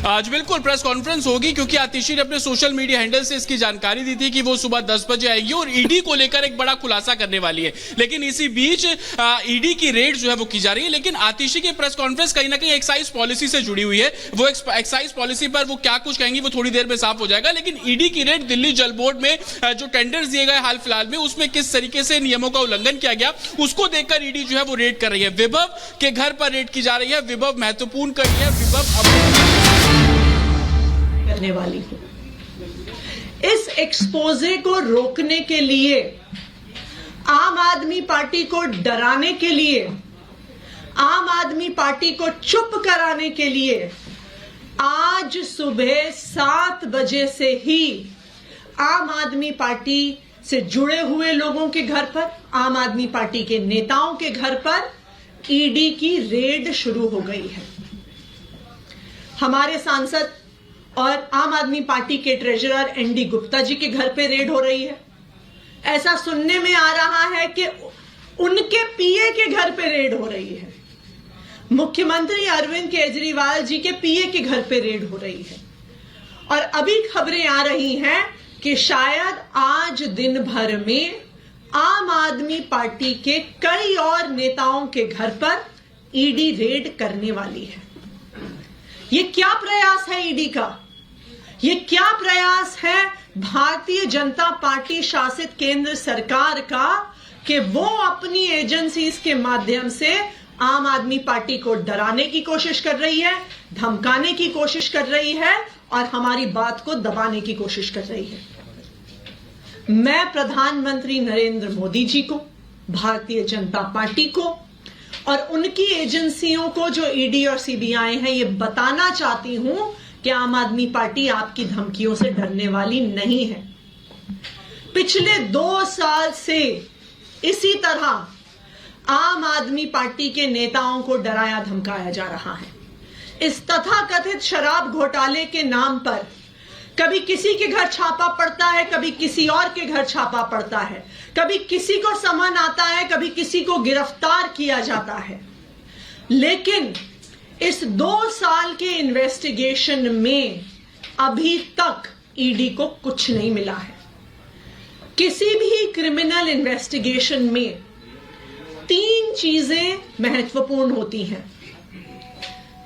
आज बिल्कुल press conference होगी क्योंकि आतिशी ने अपने सोशल मीडिया हैंडल से इसकी जानकारी दी थी कि वो सुबह 10 बजे आएगी और ईडी को लेकर एक बड़ा खुलासा करने वाली है। लेकिन इसी बीच ईडी की रेड जो है वो की जा रही है। लेकिन आतिशी की प्रेस कॉन्फ्रेंस कहीं ना कहीं एक्साइज पॉलिसी से जुड़ी हुई है। वो एक्साइज पॉलिसी पर वो क्या कुछ कहेंगी वो थोड़ी देर में साफ हो जाएगा। लेकिन ईडी की रेड दिल्ली जल बोर्ड में जो टेंडर्स दिए गए हाल फिलहाल में उसमें किस तरीके से नियमों का उल्लंघन किया गया उसको देखकर ईडी जो है वो रेड कर रही है। विभव के घर पर रेड की जा रही है। विभव महत्वपूर्ण कर रही है। विभव करने वाली हूं। इस एक्सपोजे को रोकने के लिए, आम आदमी पार्टी को डराने के लिए, आम आदमी पार्टी को चुप कराने के लिए आज सुबह 7 बजे से ही आम आदमी पार्टी से जुड़े हुए लोगों के घर पर, आम आदमी पार्टी के नेताओं के घर पर ईडी की रेड शुरू हो गई है। हमारे सांसद और आम आदमी पार्टी के ट्रेजरर एनडी गुप्ता जी के घर पे रेड हो रही है। ऐसा सुनने में आ रहा है कि उनके पीए के घर पे रेड हो रही है। मुख्यमंत्री अरविंद केजरीवाल जी के पीए के घर पे रेड हो रही है। और अभी खबरें आ रही हैं कि शायद आज दिन भर में आम आदमी पार्टी के कई और नेताओं के घर पर ईडी रेड करने वाली है। ये क्या प्रयास है ईडी का? ये क्या प्रयास है भारतीय जनता पार्टी शासित केंद्र सरकार का कि वो अपनी एजेंसीज के माध्यम से आम आदमी पार्टी को डराने की कोशिश कर रही है, धमकाने की कोशिश कर रही है और हमारी बात को दबाने की कोशिश कर रही है। मैं प्रधानमंत्री नरेंद्र मोदी जी को, भारतीय जनता पार्टी को और उनकी एजेंसियों को जो ईडी और सीबीआई हैं, ये बताना चाहती हूं कि आम आदमी पार्टी आपकी धमकियों से डरने वाली नहीं है। पिछले 2 साल से इसी तरह आम आदमी पार्टी के नेताओं को डराया धमकाया जा रहा है। इस तथाकथित शराब घोटाले के नाम पर कभी किसी के घर छापा पड़ता है, कभी किसी और के घर छापा पड़ता है, कभी किसी को समन आता है, कभी किसी को गिरफ्तार किया जाता है। लेकिन इस 2 साल के इन्वेस्टिगेशन में अभी तक ईडी को कुछ नहीं मिला है। किसी भी क्रिमिनल इन्वेस्टिगेशन में 3 चीजें महत्वपूर्ण होती हैं।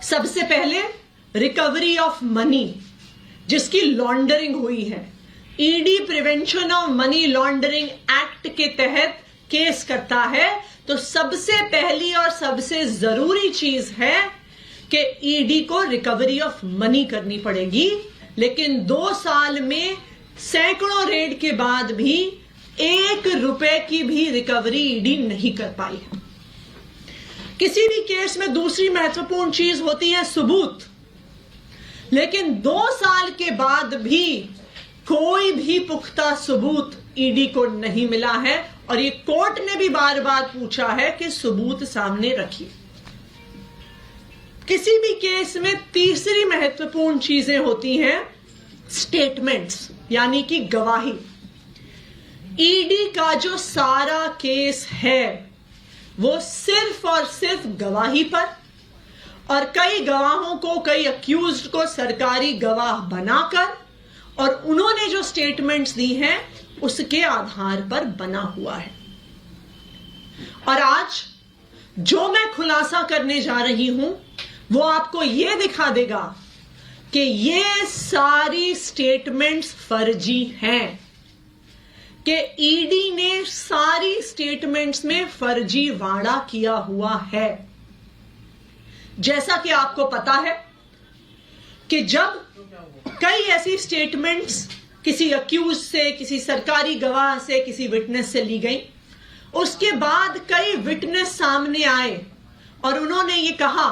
सबसे पहले रिकवरी ऑफ मनी, जिसकी लॉन्ड्रिंग हुई है। ED prevention of money laundering act के तहत केस करता है तो सबसे पहली और सबसे जरूरी चीज है कि ईडी को रिकवरी ऑफ मनी करनी पड़ेगी। लेकिन 2 साल में सैकड़ों रेड के बाद भी 1 रुपए की भी रिकवरी ईडी नहीं कर पाई है। किसी भी केस में दूसरी महत्वपूर्ण चीज होती है सबूत। लेकिन 2 साल के बाद भी कोई भी पुख्ता सबूत ईडी को नहीं मिला है और ये कोर्ट ने भी बार बार पूछा है कि सबूत सामने रखिए। किसी भी केस में तीसरी महत्वपूर्ण चीजें होती हैं स्टेटमेंट्स, यानी कि गवाही। ईडी का जो सारा केस है वो सिर्फ और सिर्फ गवाही पर और कई गवाहों को, कई अक्यूज्ड को सरकारी गवाह बनाकर और उन्होंने जो स्टेटमेंट्स दी हैं उसके आधार पर बना हुआ है। और आज जो मैं खुलासा करने जा रही हूं वो आपको यह दिखा देगा कि ये सारी स्टेटमेंट्स फर्जी हैं, कि ईडी ने सारी स्टेटमेंट्स में फर्जीवाड़ा किया हुआ है। जैसा कि आपको पता है कि जब कई ऐसी स्टेटमेंट्स किसी अक्यूज से, किसी सरकारी गवाह से, किसी विटनेस से ली गई, उसके बाद कई विटनेस सामने आए और उन्होंने ये कहा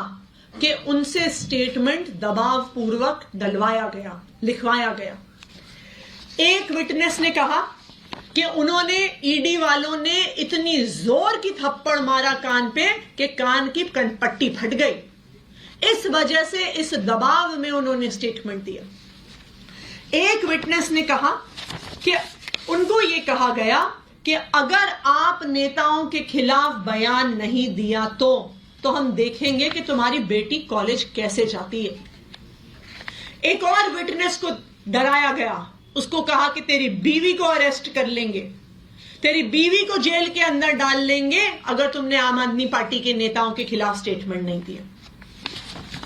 कि उनसे स्टेटमेंट दबाव पूर्वक डलवाया गया, लिखवाया गया। एक विटनेस ने कहा कि उन्होंने, ईडी वालों ने इतनी जोर की थप्पड़ मारा कान पे कि कान की पट्टी फट गई। इस वजह से इस दबाव में उन्होंने स्टेटमेंट दिया। एक विटनेस ने कहा कि उनको यह कहा गया कि अगर आप नेताओं के खिलाफ बयान नहीं दिया तो हम देखेंगे कि तुम्हारी बेटी कॉलेज कैसे जाती है। एक और विटनेस को डराया गया, उसको कहा कि तेरी बीवी को अरेस्ट कर लेंगे, तेरी बीवी को जेल के अंदर डाल लेंगे अगर तुमने आम आदमी पार्टी के नेताओं के खिलाफ स्टेटमेंट नहीं दिया।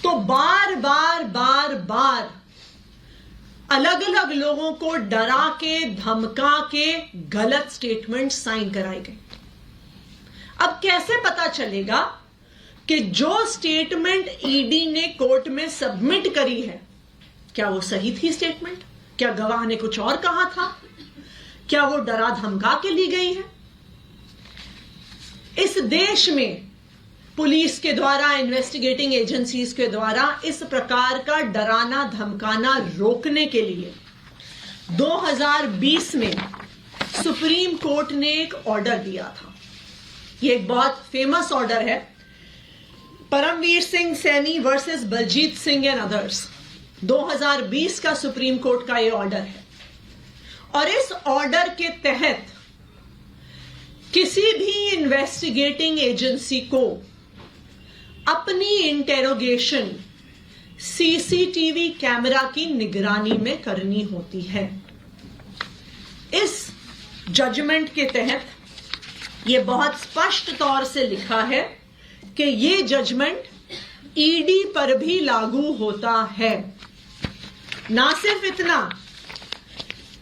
तो बार बार बार बार अलग अलग लोगों को डरा के धमका के गलत स्टेटमेंट साइन कराए गए। अब कैसे पता चलेगा कि जो स्टेटमेंट ईडी ने कोर्ट में सबमिट करी है क्या वो सही थी स्टेटमेंट? क्या गवाह ने कुछ और कहा था? क्या वो डरा धमका के ली गई है? इस देश में पुलिस के द्वारा, इन्वेस्टिगेटिंग एजेंसीज के द्वारा इस प्रकार का डराना धमकाना रोकने के लिए 2020 में सुप्रीम कोर्ट ने एक ऑर्डर दिया था। ये एक बहुत फेमस ऑर्डर है, Paramvir Singh Saini versus Baljit Singh and others. 2020 का सुप्रीम कोर्ट का ये ऑर्डर है और इस ऑर्डर के तहत किसी भी इन्वेस्टिगेटिंग एजेंसी को अपनी इंटेरोगेशन सीसीटीवी कैमरा की निगरानी में करनी होती है। इस जजमेंट के तहत यह बहुत स्पष्ट तौर से लिखा है कि यह जजमेंट ईडी पर भी लागू होता है। ना सिर्फ इतना,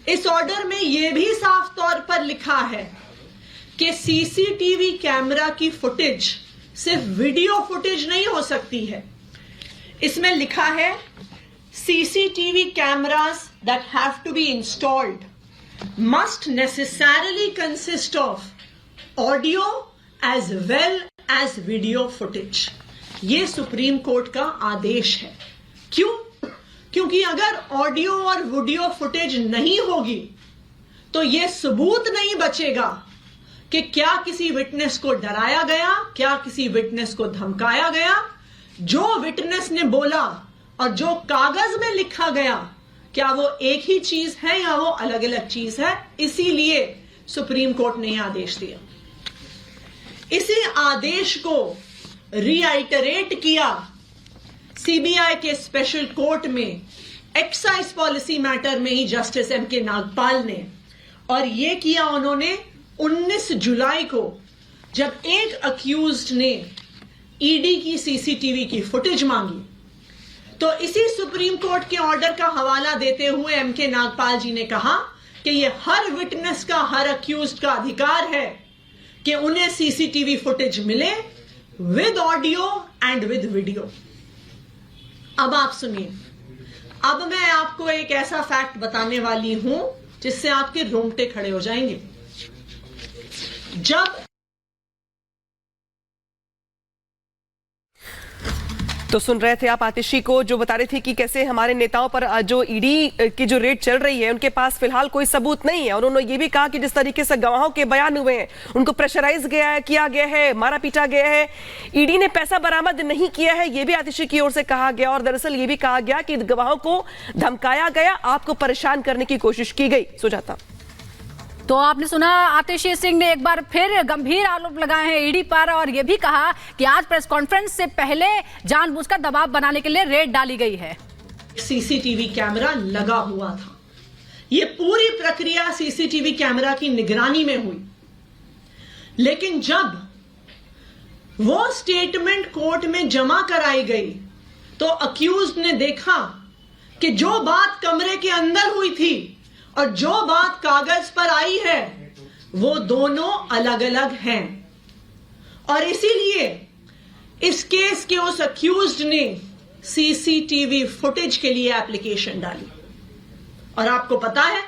इस ऑर्डर में यह भी साफ तौर पर लिखा है कि सीसीटीवी कैमरा की फुटेज सिर्फ वीडियो फुटेज नहीं हो सकती है। इसमें लिखा है CCTV cameras that have to be installed must necessarily consist of audio as well as video footage. यह सुप्रीम कोर्ट का आदेश है। क्यों? क्योंकि अगर ऑडियो और वीडियो फुटेज नहीं होगी तो यह सबूत नहीं बचेगा कि क्या किसी विटनेस को डराया गया, क्या किसी विटनेस को धमकाया गया। जो विटनेस ने बोला और जो कागज में लिखा गया, क्या वो एक ही चीज है या वो अलग अलग चीज है? इसीलिए सुप्रीम कोर्ट ने यह आदेश दिया। इसी आदेश को रीआइटरेट किया सीबीआई के स्पेशल कोर्ट में एक्साइज पॉलिसी मैटर में ही जस्टिस एम.के. नागपाल ने, और यह किया उन्होंने 19 जुलाई को, जब एक अक्यूज्ड ने ईडी की सीसीटीवी की फुटेज मांगी। तो इसी सुप्रीम कोर्ट के ऑर्डर का हवाला देते हुए एम.के. नागपाल जी ने कहा कि यह हर विटनेस का, हर अक्यूज्ड का अधिकार है कि उन्हें सीसीटीवी फुटेज मिले with audio and with video. अब आप सुनिए, अब मैं आपको एक ऐसा फैक्ट बताने वाली हूं जिससे आपके रोंगटे खड़े हो जाएंगे। जब तो सुन रहे थे आप आतिशी को, जो बता रही थी कि कैसे हमारे नेताओं पर जो ईडी की जो रेड चल रही है उनके पास फिलहाल कोई सबूत नहीं है। और उन्होंने ये भी कहा कि जिस तरीके से गवाहों के बयान हुए हैं, उनको प्रेशराइज किया गया है, मारा पीटा गया है, ईडी ने पैसा बरामद नहीं किया है, ये भी आतिशी की ओर से कहा गया। और दरअसल ये भी कहा गया कि गवाहों को धमकाया गया, आपको परेशान करने की कोशिश की गई। सुजाता, तो आपने सुना, आतिशी सिंह ने एक बार फिर गंभीर आरोप लगाए हैं ईडी पर और यह भी कहा कि आज प्रेस कॉन्फ्रेंस से पहले जानबूझकर दबाव बनाने के लिए रेड डाली गई है। सीसीटीवी कैमरा लगा हुआ था। यह पूरी प्रक्रिया सीसीटीवी कैमरा की निगरानी में हुई। लेकिन जब वो स्टेटमेंट कोर्ट में जमा कराई गई तो अक्यूज्ड ने देखा कि जो बात कमरे के अंदर हुई थी और जो बात कागज पर आई है वो दोनों अलग अलग हैं। और इसीलिए इस केस के उस अक्यूज्ड ने सीसीटीवी फुटेज के लिए एप्लीकेशन डाली। और आपको पता है,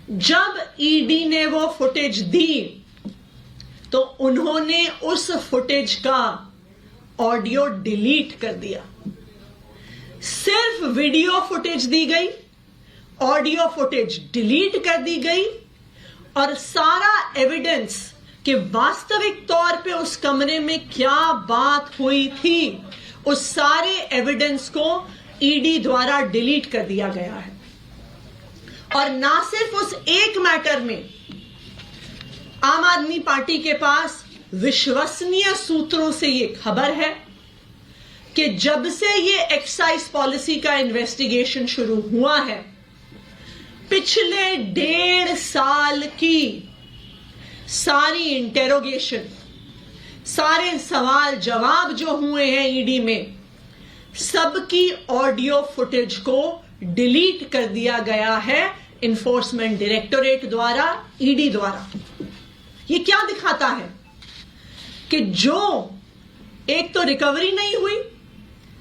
जब ईडी ने वो फुटेज दी तो उन्होंने उस फुटेज का ऑडियो डिलीट कर दिया। सिर्फ वीडियो फुटेज दी गई, ऑडियो फुटेज डिलीट कर दी गई और सारा एविडेंस कि वास्तविक तौर पे उस कमरे में क्या बात हुई थी, उस सारे एविडेंस को ईडी द्वारा डिलीट कर दिया गया है। और ना सिर्फ उस एक मैटर में, आम आदमी पार्टी के पास विश्वसनीय सूत्रों से यह खबर है कि जब से ये एक्साइज पॉलिसी का इन्वेस्टिगेशन शुरू हुआ है, पिछले 1.5 साल की सारी इंटेरोगेशन, सारे सवाल जवाब जो हुए हैं ईडी में, सबकी ऑडियो फुटेज को डिलीट कर दिया गया है इन्फोर्समेंट डायरेक्टोरेट द्वारा, ईडी द्वारा। ये क्या दिखाता है कि जो एक तो रिकवरी नहीं हुई,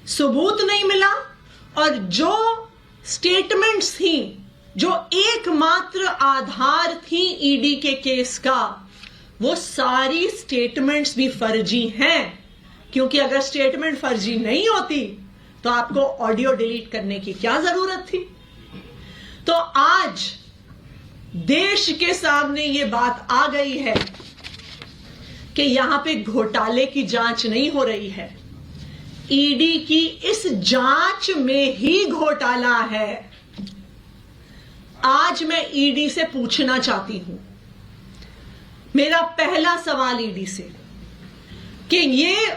सबूत नहीं मिला, और जो स्टेटमेंट्स थी, जो एकमात्र आधार थी ईडी के केस का, वो सारी स्टेटमेंट्स भी फर्जी हैं। क्योंकि अगर स्टेटमेंट फर्जी नहीं होती तो आपको ऑडियो डिलीट करने की क्या जरूरत थी। तो आज देश के सामने ये बात आ गई है कि यहां पे घोटाले की जांच नहीं हो रही है, ईडी की इस जांच में ही घोटाला है। आज मैं ईडी से पूछना चाहती हूं, मेरा पहला सवाल ईडी से, कि ये